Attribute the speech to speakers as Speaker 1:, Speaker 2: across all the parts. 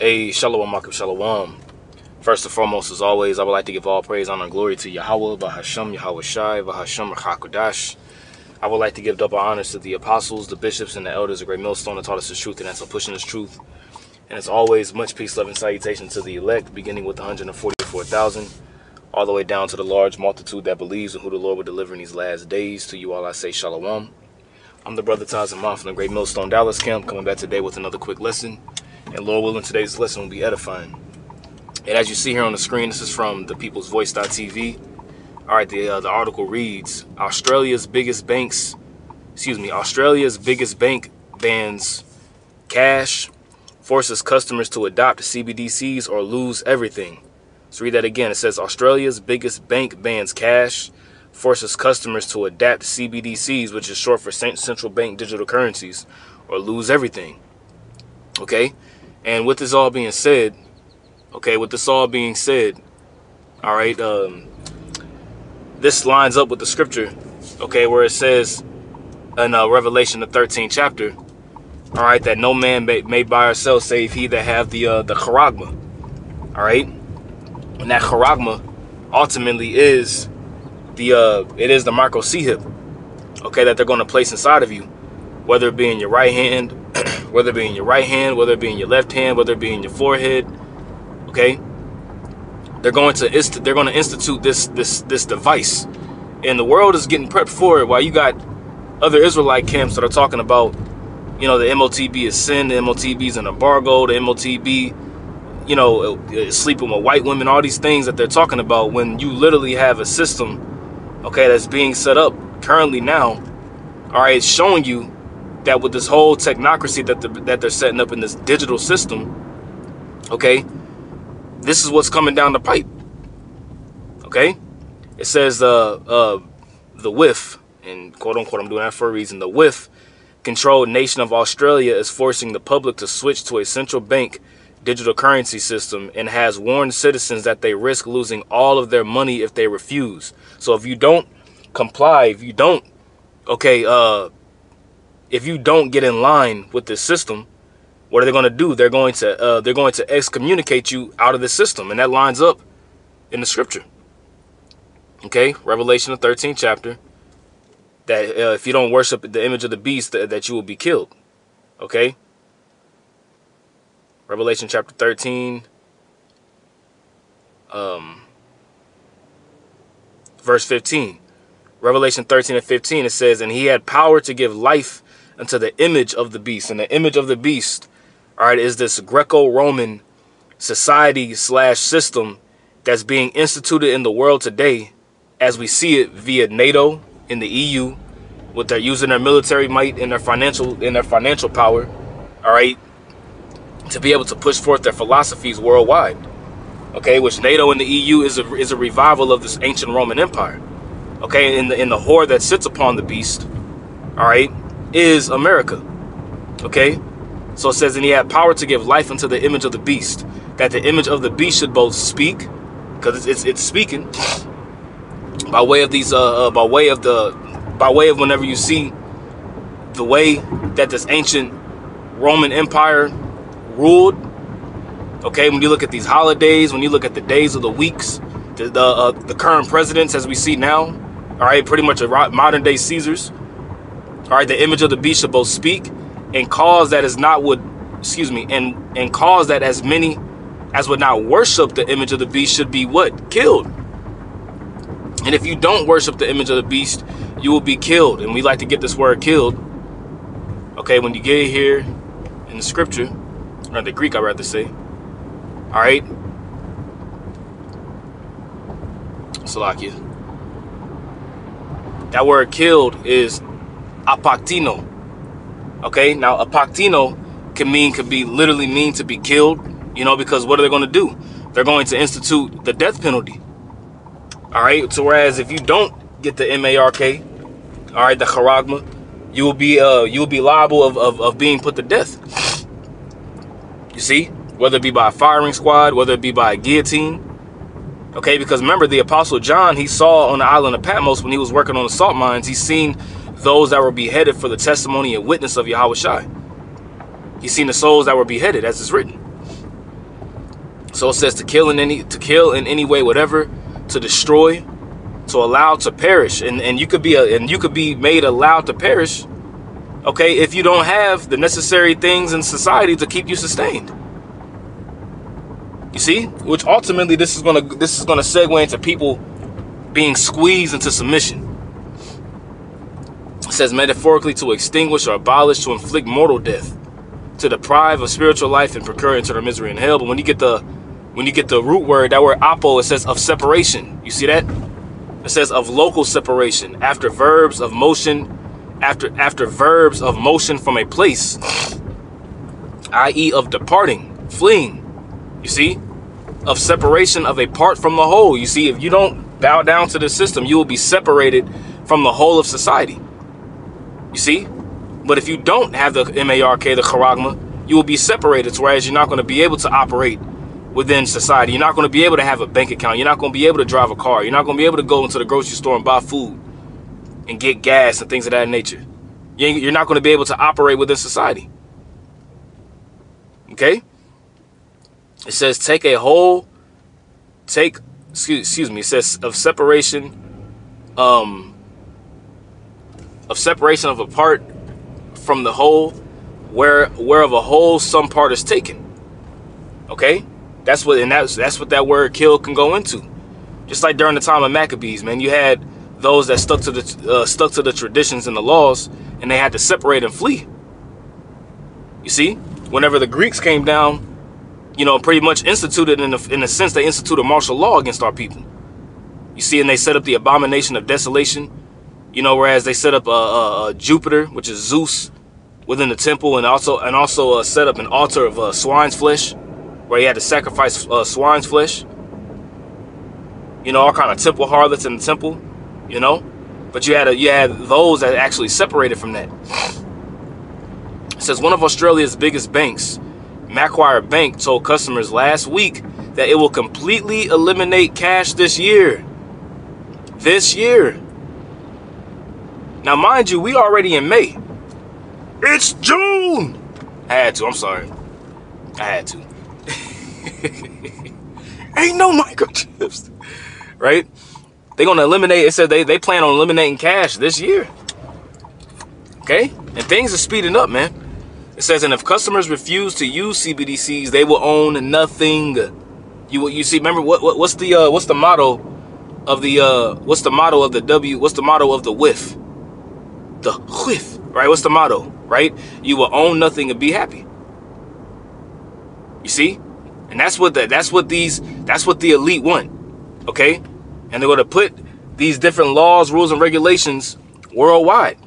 Speaker 1: Shalom, Makim Shalom. First and foremost, as always, I would like to give all praise, honor, and glory to Yahweh, Bahasham, Yahweh Shai, Bahasham, Hakodash. I would like to give double honors to the apostles, the bishops, and the elders, a great millstone that taught us the truth, and that's on pushing this truth. And as always, much peace, love, and salutation to the elect, beginning with the 144,000, all the way down to the large multitude that believes in who the Lord will deliver in these last days. To you all I say Shalom. I'm the brother Tazimah from the Great Millstone Dallas Camp, coming back today with another quick lesson. And Lord willing, today's lesson will be edifying. And as you see here on the screen, this is from thepeoplesvoice.tv. All right, the article reads: Australia's biggest bank bans cash, forces customers to adopt CBDCs or lose everything. Let's read that again. It says Australia's biggest bank bans cash, forces customers to adapt CBDCs, which is short for central bank digital currencies, or lose everything. Okay, and with this all being said, all right, this lines up with the scripture, okay, where it says in Revelation, the 13th chapter, all right, that no man may buy or sell save he that have the charagma, all right, and that charagma ultimately is the microchip, okay, that they're going to place inside of you, whether it be in your right hand, whether it be in your left hand, whether it be in your forehead, okay. They're going to institute this device, and the world is getting prepped for it. While you got other Israelite camps that are talking about, you know, the MOTB is sin, the MOTB is an embargo, the MOTB, you know, sleeping with white women, all these things that they're talking about, when you literally have a system, okay, that's being set up currently now, all right, it's showing you that with this whole technocracy that they're setting up in this digital system, okay, this is what's coming down the pipe. Okay, it says the WIF, and quote unquote, I'm doing that for a reason. The WIF controlled nation of Australia is forcing the public to switch to a central bank digital currency system and has warned citizens that they risk losing all of their money if they refuse. So if you don't comply, if you don't get in line with this system, what are they going to do? They're going to excommunicate you out of the system, and that lines up in the scripture. Okay, Revelation the 13th chapter, that if you don't worship the image of the beast, that you will be killed. Okay, Revelation chapter 13, verse 15. Revelation 13 and 15, it says, and he had power to give life unto the image of the beast. And the image of the beast, all right, is this Greco-Roman society / system that's being instituted in the world today, as we see it via NATO in the EU, with their using their military might and their financial power, all right, to be able to push forth their philosophies worldwide. Okay, which NATO and the EU is a revival of this ancient Roman Empire. Okay, in the whore that sits upon the beast, all right, is America. Okay, so it says, and he had power to give life unto the image of the beast, that the image of the beast should both speak, because it's speaking by way of these by way of whenever you see the way that this ancient Roman Empire ruled. Okay, when you look at these holidays, when you look at the days of the weeks, the current presidents as we see now, all right, pretty much a modern day Caesars. All right, the image of the beast should both speak and cause that as not would, and cause that as many as would not worship the image of the beast should be what? Killed. And if you don't worship the image of the beast, you will be killed. And we like to get this word killed, okay, when you get it here in the scripture, or the Greek, I'd rather say. All right, Salakia. That word killed is apaktino. Okay, now apaktino could literally mean to be killed, you know, because what are they going to do? They're going to institute the death penalty. All right, so whereas if you don't get the MARK, all right, the charagma, you will be liable of being put to death. You see, whether it be by a firing squad, whether it be by a guillotine. Okay, because remember, the Apostle John, he saw on the island of Patmos when he was working on the salt mines, he seen those that were beheaded for the testimony and witness of Yahweh Shai. He's seen the souls that were beheaded, as it's written. So it says to kill in any way, whatever, to destroy, to allow to perish, and you could be made allowed to perish, okay, if you don't have the necessary things in society to keep you sustained. You see, which ultimately this is gonna segue into people being squeezed into submission. It says metaphorically to extinguish or abolish, to inflict mortal death, to deprive of spiritual life and procure eternal misery in hell. But when you get the root word, that word apo, it says of separation. You see that? It says of local separation, after verbs of motion, after verbs of motion from a place, i.e. of departing, fleeing. You see? Of separation of a part from the whole. You see, if you don't bow down to the system, you will be separated from the whole of society. You see? But if you don't have the M-A-R-K, the charagma, you will be separated, whereas you're not going to be able to operate within society. You're not going to be able to have a bank account. You're not going to be able to drive a car. You're not going to be able to go into the grocery store and buy food and get gas and things of that nature. You're not going to be able to operate within society. Okay? It says excuse me, it says of separation of a part from the whole, where of a whole some part is taken. Okay? That's what that word kill can go into. Just like during the time of Maccabees, man, you had those that stuck to the traditions and the laws, and they had to separate and flee. You see, whenever the Greeks came down, you know, pretty much instituted in a sense, they instituted martial law against our people. You see, and they set up the abomination of desolation. You know, whereas they set up Jupiter, which is Zeus, within the temple, and also set up an altar of swine's flesh, where he had to sacrifice swine's flesh. You know, all kind of temple harlots in the temple. You know, but you had those that actually separated from that. It says one of Australia's biggest banks, Macquarie Bank, told customers last week that it will completely eliminate cash this year. This year. Now, mind you, we already in May. It's June. I had to. I'm sorry. I had to. Ain't no microchips, right? They're gonna eliminate. It said they plan on eliminating cash this year. Okay, and things are speeding up, man. It says, and if customers refuse to use CBDCs, they will own nothing. You see? Remember what's the motto of the WIF? The WIF, right? What's the motto, right? You will own nothing and be happy. You see? And that's what the elite want. Okay? And they're going to put these different laws, rules, and regulations worldwide.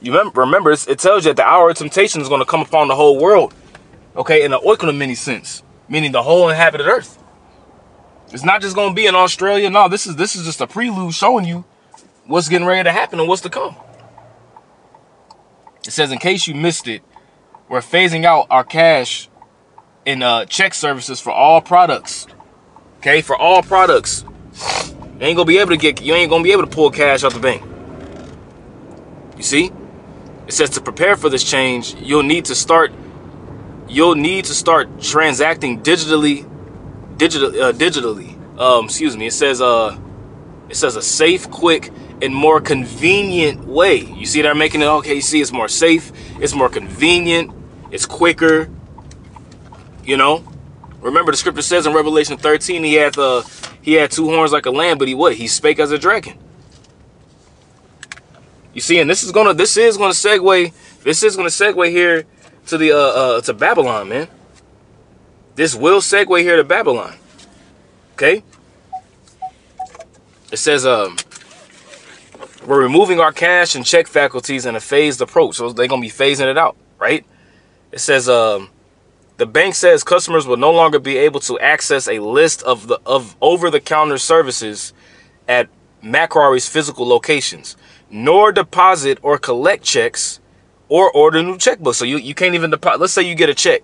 Speaker 1: You remember it tells you that the hour of temptation is going to come upon the whole world. Okay? In the oikonomeny sense, meaning the whole inhabited earth. It's not just going to be in Australia. No, this is just a prelude showing you what's getting ready to happen and what's to come. It says, in case you missed it, we're phasing out our cash in check services for all products. Okay, for all products. You ain't gonna be able to pull cash out the bank. You see? It says to prepare for this change, you'll need to start transacting digitally. Excuse me. It says a safe, quick, and more convenient way. You see, they're making it okay. You see, it's more safe, it's more convenient, it's quicker. You know, remember the scripture says in Revelation 13, he had two horns like a lamb, but he spake as a dragon. You see, and this is gonna segue here to the to Babylon, man. This will segue here to Babylon. Okay. It says we're removing our cash and check faculties in a phased approach, so they're gonna be phasing it out, right? It says the bank says customers will no longer be able to access a list of over-the-counter services at Macquarie's physical locations, nor deposit or collect checks or order new checkbooks. So you can't even deposit. Let's say you get a check,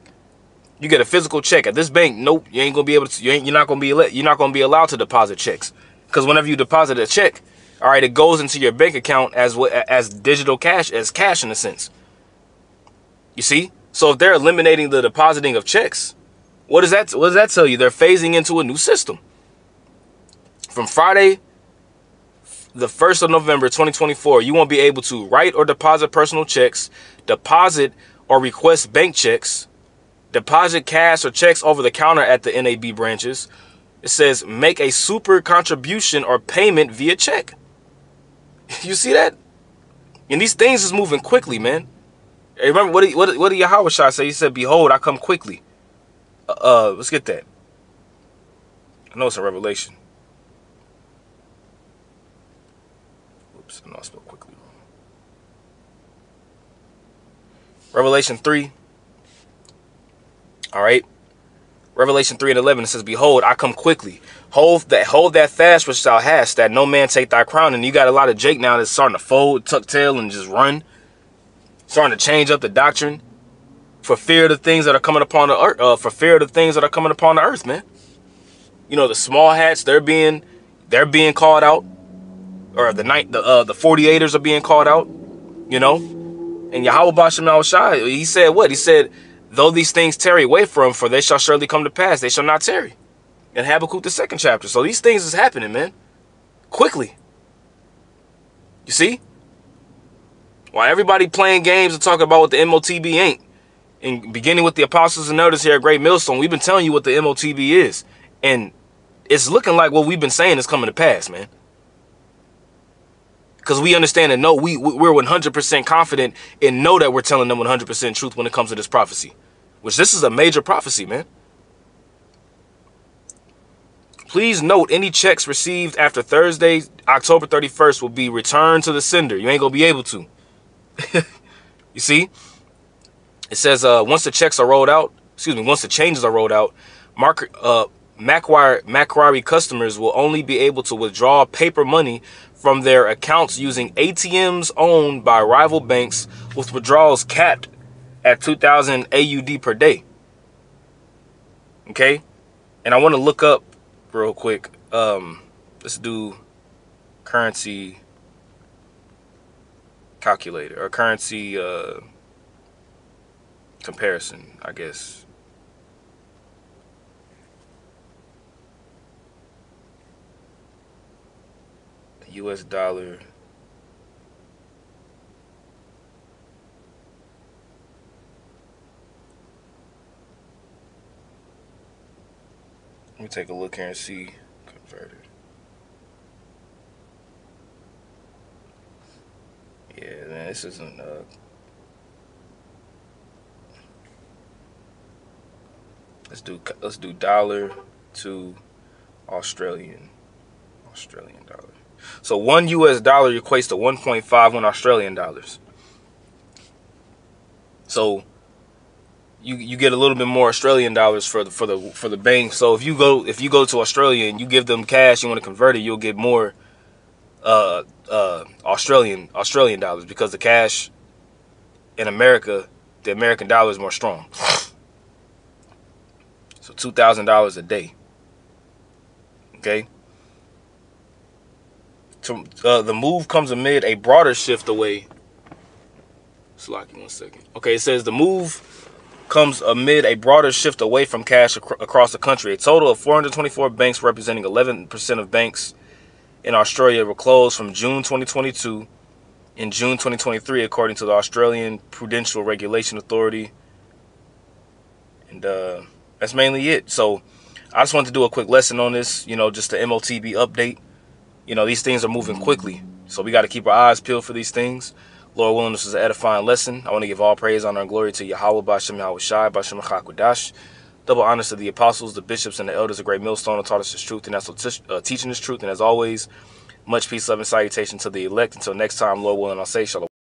Speaker 1: you get a physical check at this bank. Nope, you ain't gonna be able to. You're not gonna be allowed to deposit checks, because whenever you deposit a check, all right, it goes into your bank account as digital cash, as cash in a sense. You see. So if they're eliminating the depositing of checks, What does that tell you? They're phasing into a new system. From Friday, the 1st of November, 2024, you won't be able to write or deposit personal checks, deposit or request bank checks, deposit cash or checks over the counter at the NAB branches. It says make a super contribution or payment via check. You see that? And these things is moving quickly, man. Hey, remember what did Yahweh Shai say? He said, "Behold, I come quickly." Let's get that. I know it's a Revelation. Oops, I know I spelled quickly wrong. Revelation 3. All right. Revelation 3:11, it says, "Behold, I come quickly. Hold that fast which thou hast, that no man take thy crown." And you got a lot of Jake now that's starting to fold, tuck tail, and just run. Starting to change up the doctrine for fear of the things that are coming upon the earth. For fear of the things that are coming upon the earth, man. You know, the small hats, they're being called out, or the 48ers are being called out. You know, and Yahweh Bashem Yahushai, he said what? He said, "Though these things tarry away from, for they shall surely come to pass. They shall not tarry." In Habakkuk, the 2nd chapter. So these things is happening, man. Quickly. You see? While everybody playing games and talking about what the MOTB ain't, and beginning with the apostles and elders here at Great Millstone, we've been telling you what the MOTB is. And it's looking like what we've been saying is coming to pass, man. Because we understand and know we're 100% confident and know that we're telling them 100% truth when it comes to this prophecy. Which this is a major prophecy, man. Please note, any checks received after Thursday, October 31st, will be returned to the sender. You ain't going to be able to. You see? It says once the checks are rolled out, once the changes are rolled out, Macquarie customers will only be able to withdraw paper money from their accounts using ATMs owned by rival banks, with withdrawals capped at 2,000 AUD per day. Okay? And I want to look up real quick. Let's do currency calculator, or currency comparison, I guess. The US dollar. Let me take a look here and see. Converted. Yeah, man, this isn't let's do dollar to Australian dollar. So $1 US equates to 1.51 Australian dollars. So you get a little bit more Australian dollars for the bank. So if you go to Australia and you give them cash, you want to convert it, you'll get more Australian dollars, because the cash in America, the American dollar is more strong. So $2,000 a day. Okay. The move comes amid a broader shift away. Slack 1 second. Okay, it says the move comes amid a broader shift away from cash across the country. A total of 424 banks, representing 11% of banks in Australia, were closed from June 2022 in June 2023, according to the Australian Prudential Regulation Authority. And that's mainly it. So I just wanted to do a quick lesson on this, you know, just the MOTB update. You know, these things are moving quickly, so we got to keep our eyes peeled for these things. Lord willing, this is an edifying lesson. I want to give all praise, honor, and glory to Yahweh, Bashem Yahushai, Bashem Chakwadash. Double honors to the apostles, the bishops, and the elders of Great Millstone who taught us this truth, and that's teaching this truth. And as always, much peace, love, and salutation to the elect. Until next time, Lord willing, I'll say shalom.